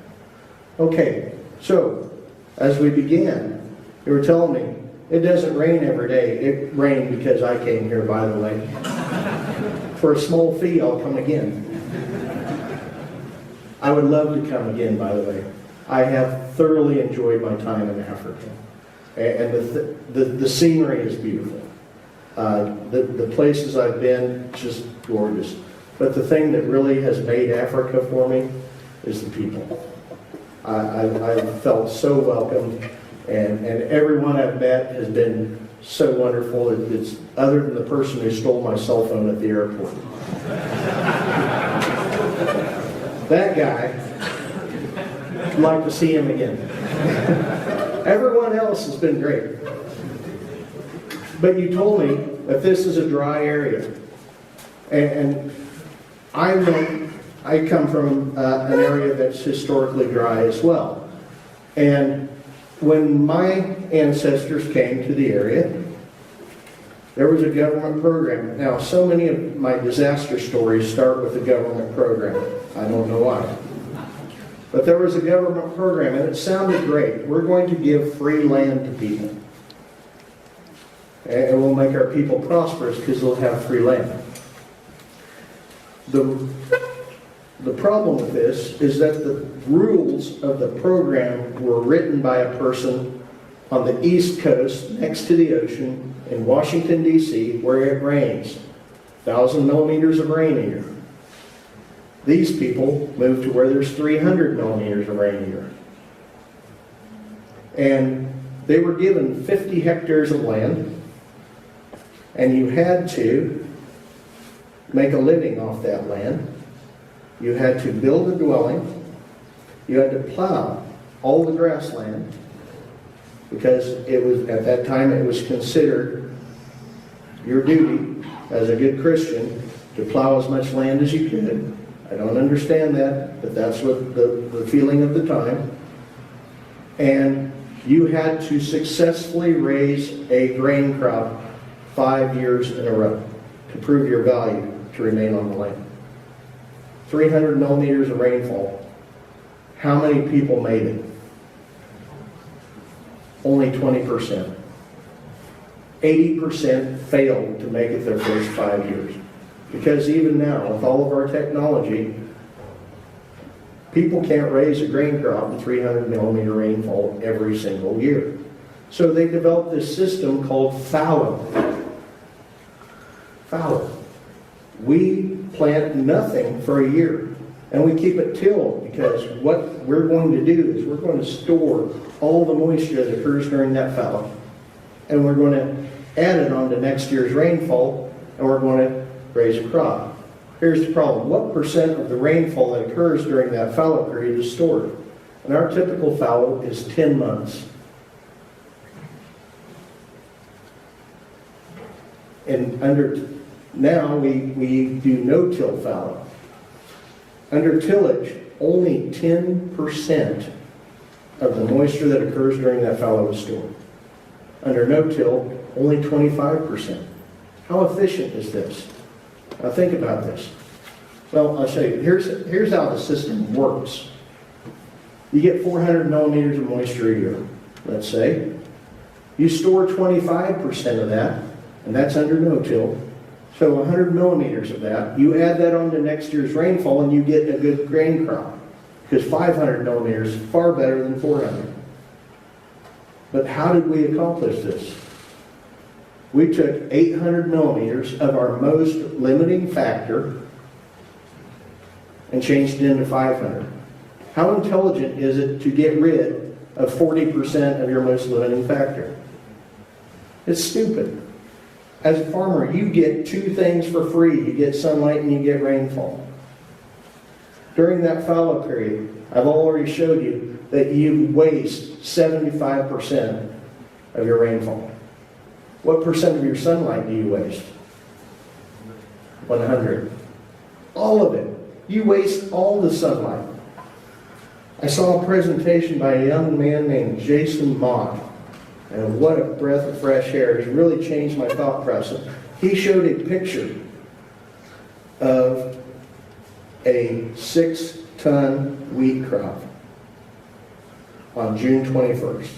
Okay, so as we began, you were telling me it doesn't rain every day. It rained because I came here, by the way. For a small fee, I'll come again. I would love to come again, by the way. I have thoroughly enjoyed my time in Africa. And the scenery is beautiful. The places I've been, just gorgeous. But the thing that really has made Africa for me is the people. I felt so welcomed, and everyone I've met has been so wonderful. It's other than the person who stole my cell phone at the airport. That guy, I'd like to see him again. Everyone else has been great. But you told me that this is a dry area. And I come from an area that's historically dry as well. And when my ancestors came to the area, there was a government program. Now, so many of my disaster stories start with a government program. I don't know why. But there was a government program, and it sounded great. We're going to give free land to people. And we'll make our people prosperous because they'll have free land. The problem with this is that the rules of the program were written by a person on the East Coast next to the ocean in Washington, D.C., where it rains. 1,000 millimeters of rain a year. These people moved to where there's 300 millimeters of rain a year. And they were given 50 hectares of land, and you had to make a living off that land. You had to build a dwelling. You had to plow all the grassland, because it was, at that time, it was considered your duty as a good Christian to plow as much land as you could. I don't understand that, but that's what the feeling of the time. And you had to successfully raise a grain crop 5 years in a row to prove your value to remain on the land. 300 millimeters of rainfall. How many people made it? Only 20%. 80% failed to make it their first 5 years. Because even now, with all of our technology, people can't raise a grain crop with 300 millimeter rainfall every single year. So they developed this system called fallow. Fallow. We plant nothing for a year, and we keep it tilled, because what we're going to do is we're going to store all the moisture that occurs during that fallow, and we're going to add it on to next year's rainfall, and we're going to raise a crop. Here's the problem. What percent of the rainfall that occurs during that fallow period is stored? And our typical fallow is 10 months. And now we do no-till fallow. Under tillage, only 10% of the moisture that occurs during that fallow is stored. Under no-till, only 25%. How efficient is this? Now think about this. Well, I'll show you. Here's how the system works. You get 400 millimeters of moisture a year, let's say. You store 25% of that, and that's under no-till. So 100 millimeters of that, you add that on to next year's rainfall, and you get a good grain crop. Because 500 millimeters is far better than 400. But how did we accomplish this? We took 800 millimeters of our most limiting factor and changed it into 500. How intelligent is it to get rid of 40% of your most limiting factor? It's stupid. As a farmer, you get two things for free. You get sunlight and you get rainfall. During that fallow period, I've already showed you that you waste 75% of your rainfall. What percent of your sunlight do you waste? 100. All of it. You waste all the sunlight. I saw a presentation by a young man named Jason Mott, and what a breath of fresh air. He really changed my thought process. He showed a picture of a 6-ton wheat crop on June 21st,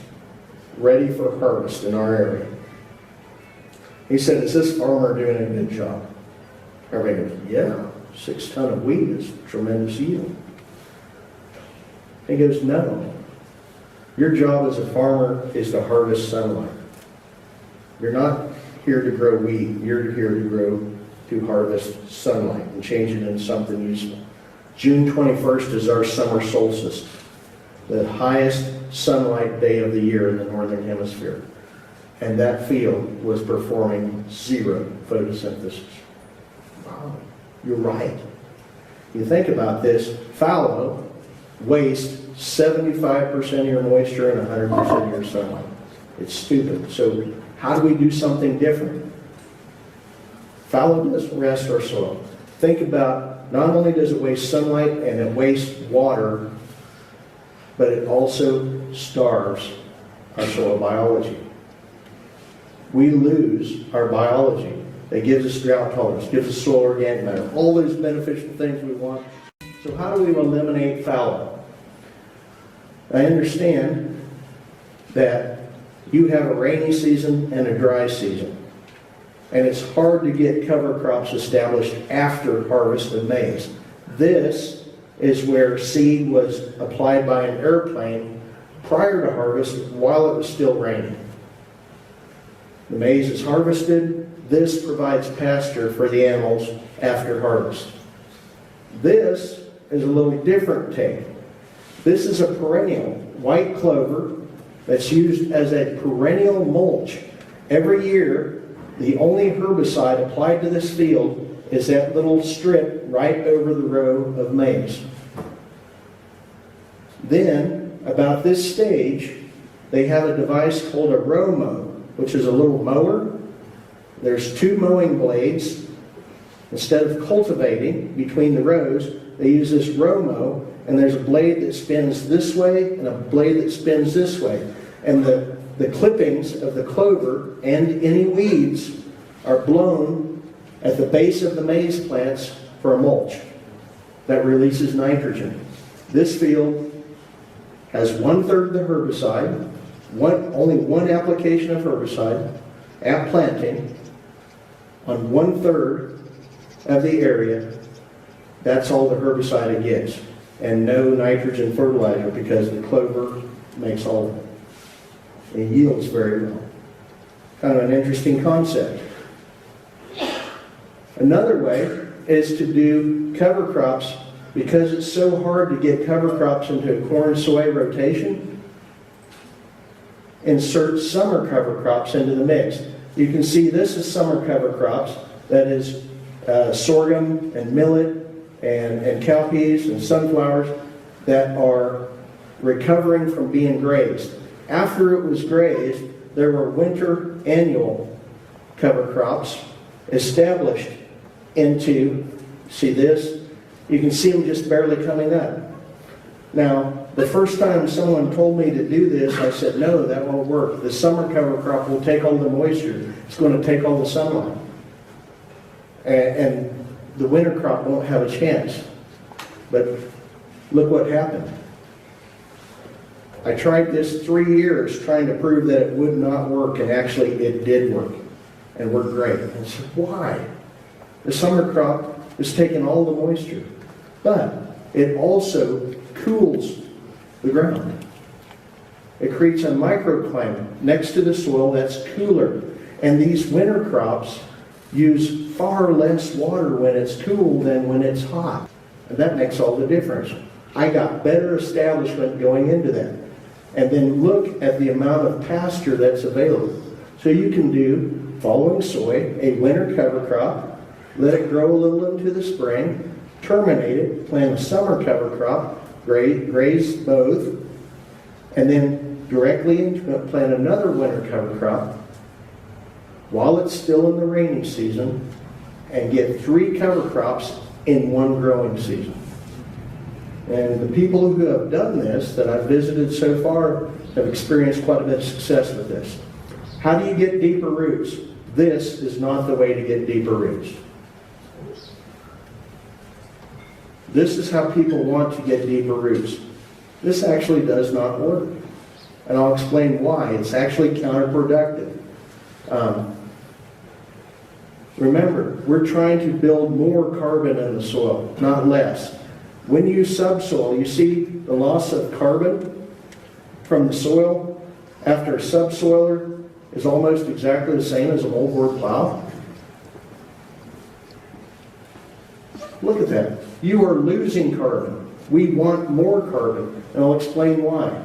ready for harvest in our area. He said, "Is this farmer doing a good job?" Everybody goes, "Yeah, 6 tons of wheat is tremendous yield." He goes, "No, Your job as a farmer is to harvest sunlight. You're not here to grow wheat. You're here to harvest sunlight and change it into something useful. June 21st is our summer solstice, the highest sunlight day of the year in the northern hemisphere. And that field was performing zero photosynthesis. Wow, you're right. You think about this, fallow wastes 75% of your moisture and 100% of your sunlight. It's stupid. So how do we do something different? Fallow doesn't rest our soil. Think about, not only does it waste sunlight and it wastes water, but it also starves our soil biology. We lose our biology. It gives us drought tolerance, gives us soil organic matter, all those beneficial things we want. So how do we eliminate fallow? I understand that you have a rainy season and a dry season. And it's hard to get cover crops established after harvest of maize. This is where seed was applied by an airplane prior to harvest while it was still raining. The maize is harvested. This provides pasture for the animals after harvest. This is a little different take. This is a perennial, white clover, that's used as a perennial mulch. Every year, the only herbicide applied to this field is that little strip right over the row of maize. Then, about this stage, they have a device called a row mow, which is a little mower. There's two mowing blades. Instead of cultivating between the rows, they use this row mow, and there's a blade that spins this way and a blade that spins this way. And the clippings of the clover and any weeds are blown at the base of the maize plants for a mulch that releases nitrogen. This field has 1/3 the herbicide, only one application of herbicide at planting on 1/3 of the area. That's all the herbicide it gets, and no nitrogen fertilizer because the clover makes all of it. It yields very well. Kind of an interesting concept. Another way is to do cover crops. Because it's so hard to get cover crops into a corn-soy rotation, insert summer cover crops into the mix. You can see this is summer cover crops. That is sorghum and millet and cowpeas and sunflowers that are recovering from being grazed. After it was grazed, there were winter annual cover crops established into, see this? You can see them just barely coming up. Now, the first time someone told me to do this, I said, no, that won't work. The summer cover crop will take all the moisture. It's going to take all the sunlight. And the winter crop won't have a chance. But look what happened. I tried this 3 years trying to prove that it would not work, and actually it did work. And worked great. I said, why? The summer crop is taking all the moisture. But it also cools the ground. It creates a microclimate next to the soil that's cooler. And these winter crops use far less water when it's cool than when it's hot. And that makes all the difference. I got better establishment going into that. And then look at the amount of pasture that's available. So you can do, following soy, a winter cover crop, let it grow a little into the spring, terminate it, plant a summer cover crop, graze both, and then directly into it, plant another winter cover crop while it's still in the rainy season, and get 3 cover crops in one growing season. And the people who have done this, that I've visited so far, have experienced quite a bit of success with this. How do you get deeper roots? This is not the way to get deeper roots. This is how people want to get deeper roots. This actually does not work. And I'll explain why. It's actually counterproductive. Remember, we're trying to build more carbon in the soil, not less. When you subsoil, you see the loss of carbon from the soil after a subsoiler is almost exactly the same as a moldboard plow? Look at that. You are losing carbon. We want more carbon, and I'll explain why.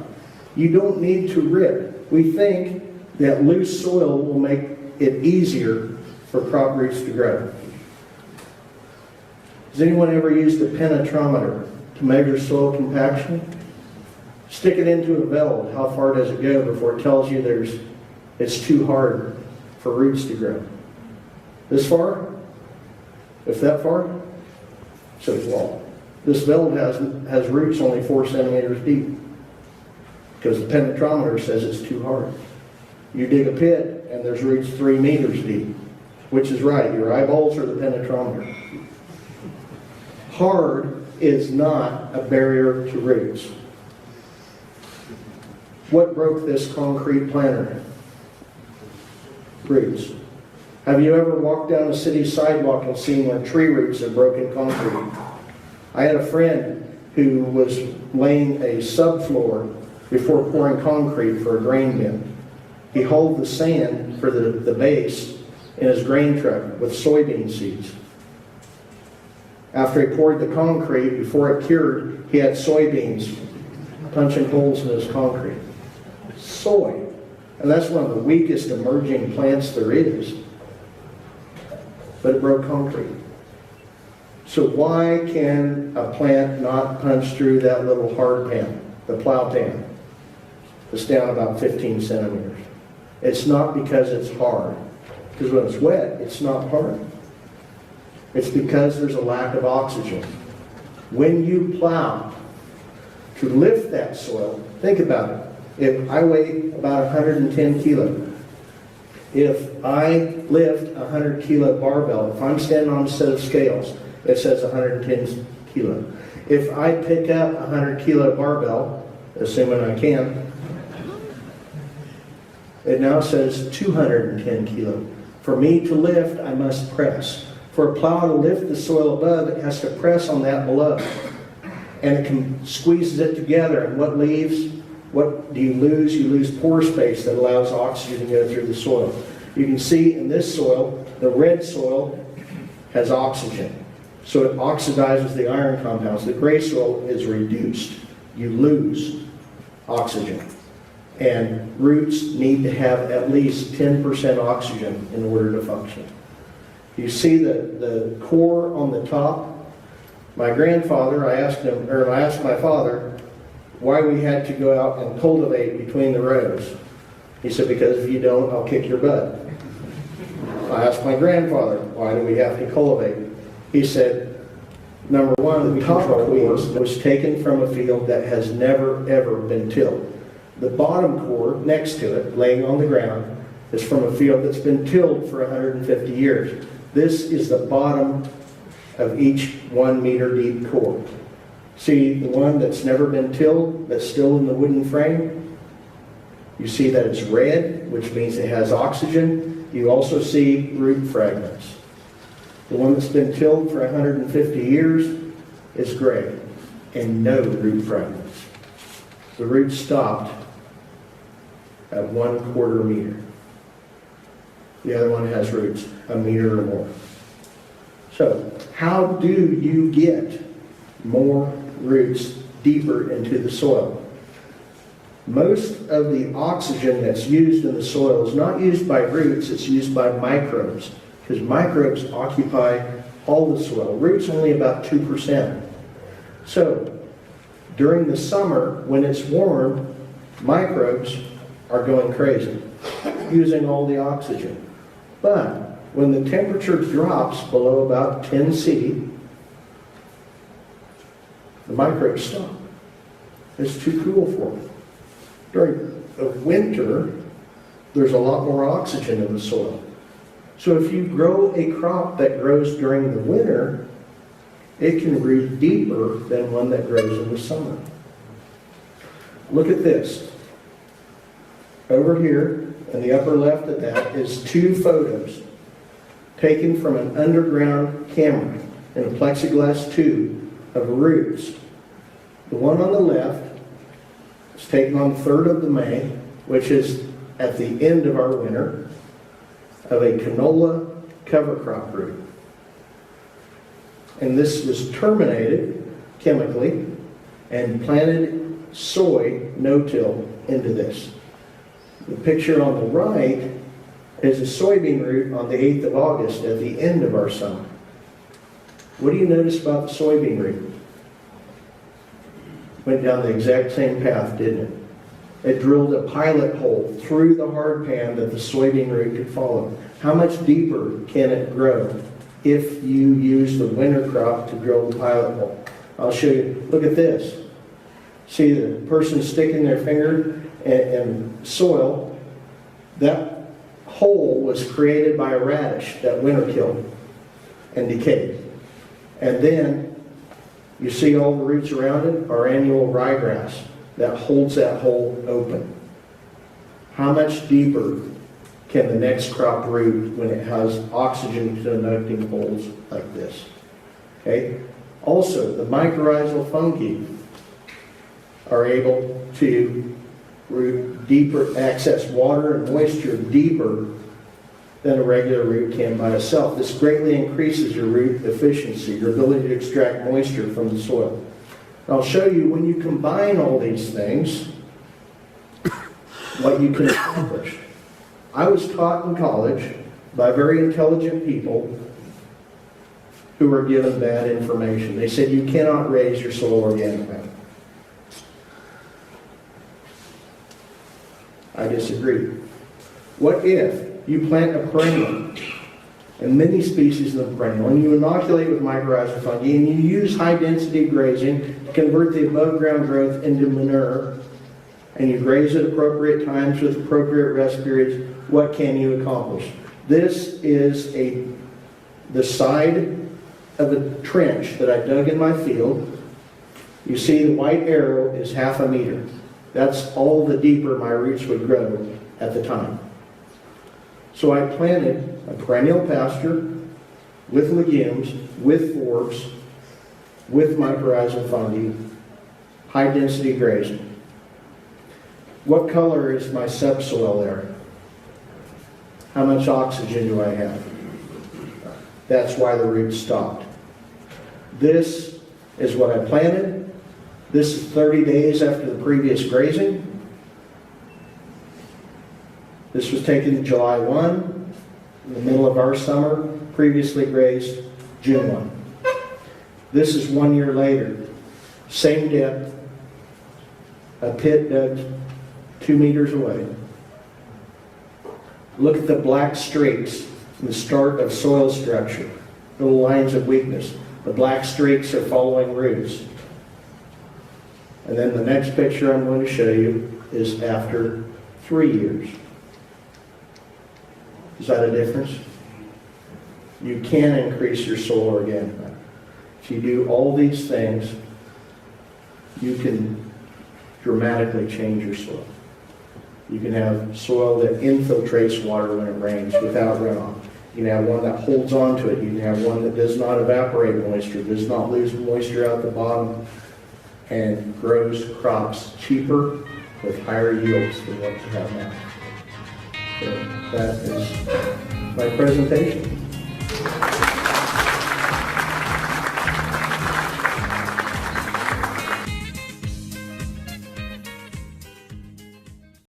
You don't need to rip. We think that loose soil will make it easier for crop roots to grow. Has anyone ever used a penetrometer to measure soil compaction? Stick it into a veld. How far does it go before it tells you it's too hard for roots to grow? This far? If that far? So it's long. This veld has roots only 4 centimeters deep because the penetrometer says it's too hard. You dig a pit and there's roots 3 meters deep. Which is right, your eyeballs or the penetrometer? Hard is not a barrier to roots. What broke this concrete planter? Roots. Have you ever walked down a city sidewalk and seen where tree roots have broken concrete? I had a friend who was laying a subfloor before pouring concrete for a grain bin. He hauled the sand for the base in his grain truck with soybean seeds. After he poured the concrete, before it cured, he had soybeans punching holes in his concrete. Soy. And that's one of the weakest emerging plants there is. But it broke concrete. So why can a plant not punch through that little hard pan, the plow pan? It's down about 15 centimeters. It's not because it's hard. Because when it's wet, it's not hard. It's because there's a lack of oxygen. When you plow, to lift that soil, think about it. If I weigh about 110 kilo, if I lift a 100 kilo barbell, if I'm standing on a set of scales, it says 110 kilo. If I pick up a 100 kilo barbell, assuming I can, it now says 210 kilo. For me to lift, I must press. For a plow to lift the soil above, it has to press on that below. And it squeezes it together. And what leaves? What do you lose? You lose pore space that allows oxygen to go through the soil. You can see in this soil, the red soil has oxygen. So it oxidizes the iron compounds. The gray soil is reduced. You lose oxygen. And roots need to have at least 10% oxygen in order to function. You see the core on the top? My grandfather, I asked my father why we had to go out and cultivate between the rows. He said, because if you don't, I'll kick your butt. I asked my grandfather, why do we have to cultivate? He said, number one, the top core was taken from a field that has never, ever been tilled. The bottom core next to it, laying on the ground, is from a field that's been tilled for 150 years. This is the bottom of each 1 meter deep core. See the one that's never been tilled, that's still in the wooden frame? You see that it's red, which means it has oxygen. You also see root fragments. The one that's been tilled for 150 years is gray and no root fragments. The roots stopped at 1/4 meter. The other one has roots a meter or more. So, how do you get more roots deeper into the soil? Most of the oxygen that's used in the soil is not used by roots, it's used by microbes, because microbes occupy all the soil. Roots only about 2%. So, during the summer, when it's warm, microbes are going crazy, using all the oxygen. But when the temperature drops below about 10 C, the microbes stop. It's too cool for them. During the winter, there's a lot more oxygen in the soil. So if you grow a crop that grows during the winter, it can root deeper than one that grows in the summer. Look at this. Over here, in the upper left of that, is 2 photos taken from an underground camera in a plexiglass tube of roots. The one on the left It's taken on the 3rd of the May, which is at the end of our winter, of a canola cover crop root. And this was terminated chemically and planted soy no-till into this. The picture on the right is a soybean root on the 8th of August at the end of our summer. What do you notice about the soybean root? Went down the exact same path, didn't it? It drilled a pilot hole through the hard pan that the soybean root could follow. How much deeper can it grow if you use the winter crop to drill the pilot hole? I'll show you. Look at this. See the person sticking their finger in soil? That hole was created by a radish that winter killed and decayed. And then you see all the roots around it are annual ryegrass that holds that hole open. How much deeper can the next crop root when it has oxygen conducting holes like this? Okay. Also, the mycorrhizal fungi are able to root deeper, access water and moisture deeper than a regular root can by itself. This greatly increases your root efficiency, your ability to extract moisture from the soil. And I'll show you when you combine all these things, what you can accomplish. I was taught in college by very intelligent people who were given bad information. They said you cannot raise your soil organic matter. I disagree. What if you plant a perennial, and many species of the perennial, and you inoculate with mycorrhizal fungi, and you use high-density grazing to convert the above-ground growth into manure, and you graze at appropriate times with appropriate rest periods, what can you accomplish? This is the side of a trench that I dug in my field. You see the white arrow is 1/2 meter. That's all the deeper my roots would grow at the time. So I planted a perennial pasture with legumes, with forbs, with mycorrhizal fungi, high-density grazing. What color is my subsoil there? How much oxygen do I have? That's why the roots stopped. This is what I planted. This is 30 days after the previous grazing. This was taken July 1, in the middle of our summer, previously grazed June 1. This is 1 year later. Same depth, a pit dug 2 meters away. Look at the black streaks in the start of soil structure, little lines of weakness. The black streaks are following roots. And then the next picture I'm going to show you is after 3 years. Is that a difference? You can increase your soil organic matter. If you do all these things, you can dramatically change your soil. You can have soil that infiltrates water when it rains without runoff. You can have one that holds on to it. You can have one that does not evaporate moisture, does not lose moisture out the bottom, and grows crops cheaper with higher yields than what you have now. So that is my presentation.